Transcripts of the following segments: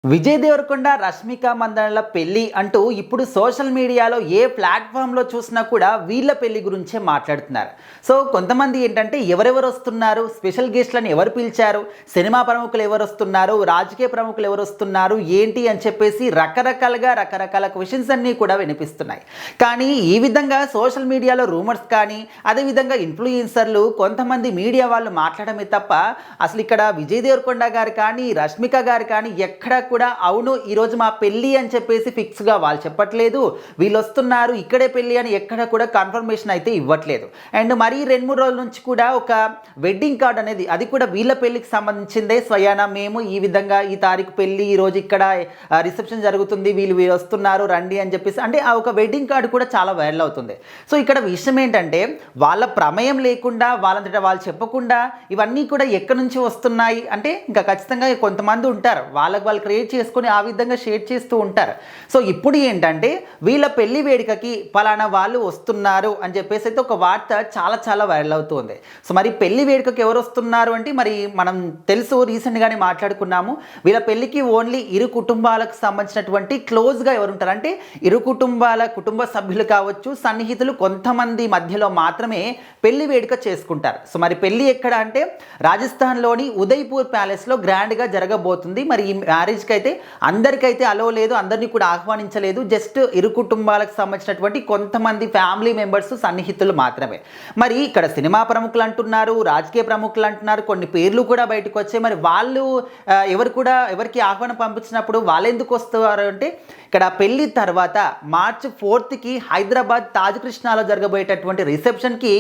విజయ్ దేవరకొండ రష్మిక మందనల పెళ్లి అంటూ ఇప్పుడు సోషల్ మీడియాలో ఏ ప్లాట్ఫామ్లో చూసినా కూడా వీళ్ళ పెళ్లి గురించే మాట్లాడుతున్నారు. సో కొంతమంది ఏంటంటే ఎవరెవరు వస్తున్నారు, స్పెషల్ గెస్ట్లను ఎవరు పిలిచారు, సినిమా ప్రముఖులు ఎవరు వస్తున్నారు, రాజకీయ ప్రముఖులు ఎవరు వస్తున్నారు ఏంటి అని చెప్పేసి రకరకాల క్వశ్చన్స్ అన్నీ కూడా వినిపిస్తున్నాయి. కానీ ఈ విధంగా సోషల్ మీడియాలో రూమర్స్ కానీ అదేవిధంగా ఇన్ఫ్లుయెన్సర్లు కొంతమంది మీడియా వాళ్ళు మాట్లాడమే తప్ప అసలు ఇక్కడ విజయ్ దేవరకొండ గారు కానీ రష్మిక గారు కానీ ఎక్కడ కూడా అవును ఈరోజు మా పెళ్ళి అని చెప్పేసి ఫిక్స్గా వాళ్ళు చెప్పట్లేదు, వీళ్ళు వస్తున్నారు ఇక్కడే పెళ్ళి అని ఎక్కడ కూడా కన్ఫర్మేషన్ అయితే ఇవ్వట్లేదు. అండ్ మరీ 2-3 రోజుల నుంచి కూడా ఒక వెడ్డింగ్ కార్డ్ అనేది అది కూడా వీళ్ళ పెళ్ళికి సంబంధించిందే స్వయానా మేము ఈ విధంగా ఈ తారీఖు పెళ్ళి ఈరోజు ఇక్కడ రిసెప్షన్ జరుగుతుంది వీళ్ళు వస్తున్నారు రండి అని చెప్పేసి అంటే ఆ ఒక వెడ్డింగ్ కార్డు కూడా చాలా వైరల్ అవుతుంది. సో ఇక్కడ విషయం ఏంటంటే వాళ్ళ ప్రమేయం లేకుండా వాళ్ళంతటా వాళ్ళు చెప్పకుండా ఇవన్నీ కూడా ఎక్కడి నుంచి వస్తున్నాయి అంటే ఇంకా ఖచ్చితంగా కొంతమంది ఉంటారు వాళ్ళు క్రియేట్ చేసుకొని ఆ విధంగా షేర్ చేస్తూ ఉంటారు. సో ఇప్పుడు ఏంటంటే వీళ్ళ పెళ్లి వేడుకకి పలానా వాళ్ళు వస్తున్నారు అని చెప్పేసి అయితే ఒక వార్త చాలా వైరల్ అవుతుంది. సో మరి పెళ్లి వేడుకకి ఎవరు వస్తున్నారు అంటే మరి మనం తెలుసు రీసెంట్గానే మాట్లాడుకున్నాము. వీళ్ళ పెళ్లికి ఓన్లీ ఇరు కుటుంబాలకు సంబంధించినటువంటి క్లోజ్గా ఎవరు ఉంటారు అంటే ఇరు కుటుంబ సభ్యులు కావచ్చు సన్నిహితులు కొంతమంది మధ్యలో మాత్రమే పెళ్లి వేడుక చేసుకుంటారు. సో మరి పెళ్లి ఎక్కడ అంటే రాజస్థాన్లోని ఉదయ్పూర్ ప్యాలెస్లో గ్రాండ్గా జరగబోతుంది. మరి ఈ మ్యారేజ్కి అయితే అందరికైతే అలో లేదు, అందరినీ కూడా ఆహ్వానించలేదు, జస్ట్ ఇరు కుటుంబాలకు సంబంధించినటువంటి కొంతమంది ఫ్యామిలీ మెంబర్స్ సన్నిహితులు మాత్రమే. మరి ఇక్కడ సినిమా ప్రముఖులు అంటున్నారు, రాజకీయ ప్రముఖులు అంటున్నారు, కొన్ని పేర్లు కూడా బయటకు వచ్చాయి. మరి వాళ్ళు ఎవరికి ఆహ్వానం పంపించినప్పుడు వాళ్ళు ఎందుకు వస్తారు అంటే ఇక్కడ పెళ్లి తర్వాత మార్చి 4కి హైదరాబాద్ తాజ్ కృష్ణాలో జరగబోయేటటువంటి రిసెప్షన్కి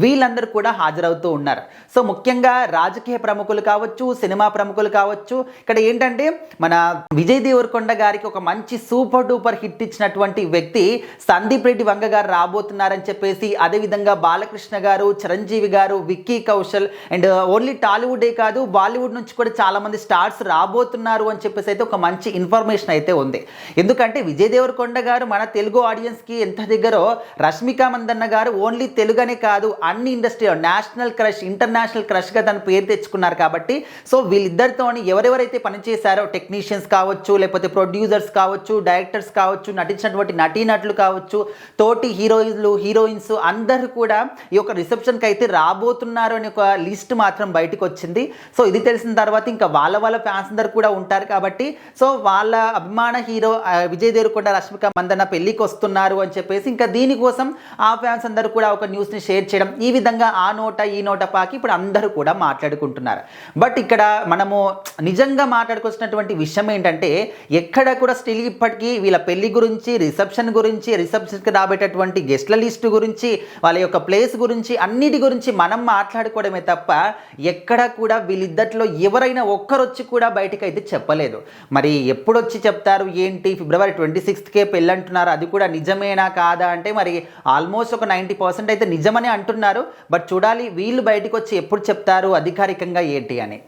వీళ్ళందరూ కూడా హాజరవుతూ ఉన్నారు. సో ముఖ్యంగా రాజకీయ ప్రముఖులు కావచ్చు, సినిమా ప్రముఖులు కావచ్చు. ఇక్కడ ఏంటంటే మన విజయ్ దేవరకొండ గారికి ఒక మంచి సూపర్ డూపర్ హిట్ ఇచ్చినటువంటి వ్యక్తి సందీప్ రెడ్డి వంగ గారు రాబోతున్నారని చెప్పేసి, అదేవిధంగా బాలకృష్ణ గారు, చిరంజీవి గారు, విక్కీ కౌశల్ అండ్ ఓన్లీ టాలీవుడే కాదు బాలీవుడ్ నుంచి కూడా చాలామంది స్టార్స్ రాబోతున్నారు అని చెప్పేసి అయితే ఒక మంచి ఇన్ఫర్మేషన్ అయితే ఉంది. ఎందుకంటే విజయ్ దేవరకొండ గారు మన తెలుగు ఆడియన్స్కి ఎంత దగ్గరో, రష్మిక మందన్న గారు ఓన్లీ తెలుగనే కాదు అన్ని ఇండస్ట్రీ నేషనల్ క్రష్, ఇంటర్నేషనల్ క్రష్గా తన పేరు తెచ్చుకున్నారు. కాబట్టి సో వీళ్ళిద్దరితోని ఎవరెవరైతే పనిచేశారో టెక్నీషియన్స్ కావచ్చు, లేకపోతే ప్రొడ్యూసర్స్ కావచ్చు, డైరెక్టర్స్ కావచ్చు, నటించినటువంటి నటీనటులు కావచ్చు, తోటి హీరోయిన్స్ అందరూ కూడా ఈ యొక్క రిసెప్షన్కి అయితే రాబోతున్నారు అని ఒక లిస్ట్ మాత్రం బయటకు వచ్చింది. సో ఇది తెలిసిన తర్వాత ఇంకా వాళ్ళ ఫ్యాన్స్ అందరు కూడా ఉంటారు. కాబట్టి సో వాళ్ళ అభిమాన హీరో విజయ్ దేవరకొండ రష్మిక మందన్న పెళ్ళికి వస్తున్నారు అని చెప్పేసి ఇంకా దీనికోసం ఆ ఫ్యాన్స్ అందరూ కూడా ఒక న్యూస్ని షేర్ చేయడం, ఈ విధంగా ఆ నోట ఈ నోట పాకి ఇప్పుడు అందరూ కూడా మాట్లాడుకుంటున్నారు. బట్ ఇక్కడ మనము నిజంగా మాట్లాడుకొచ్చినటువంటి విషయం ఏంటంటే ఎక్కడ కూడా స్టిల్ ఇప్పటికీ వీళ్ళ పెళ్లి గురించి, రిసెప్షన్కి రాబోయేటటువంటి గెస్ట్ల లిస్టు గురించి, వాళ్ళ యొక్క ప్లేస్ గురించి, అన్నిటి గురించి మనం మాట్లాడుకోవడమే తప్ప ఎక్కడ కూడా వీళ్ళిద్దట్లో ఎవరైనా ఒక్కరొచ్చి కూడా బయటకు అయితే చెప్పలేదు. మరి ఎప్పుడు వచ్చి చెప్తారు ఏంటి, ఫిబ్రవరి 26కే పెళ్ళి అంటున్నారు, అది కూడా నిజమేనా కాదా అంటే మరి ఆల్మోస్ట్ ఒక 90% అయితే నిజమని అంటున్నారు. బట్ చూడాలి వీళ్ళు బయటకు వచ్చి ఎప్పుడు చెప్తారు అధికారికంగా ఏంటి అని.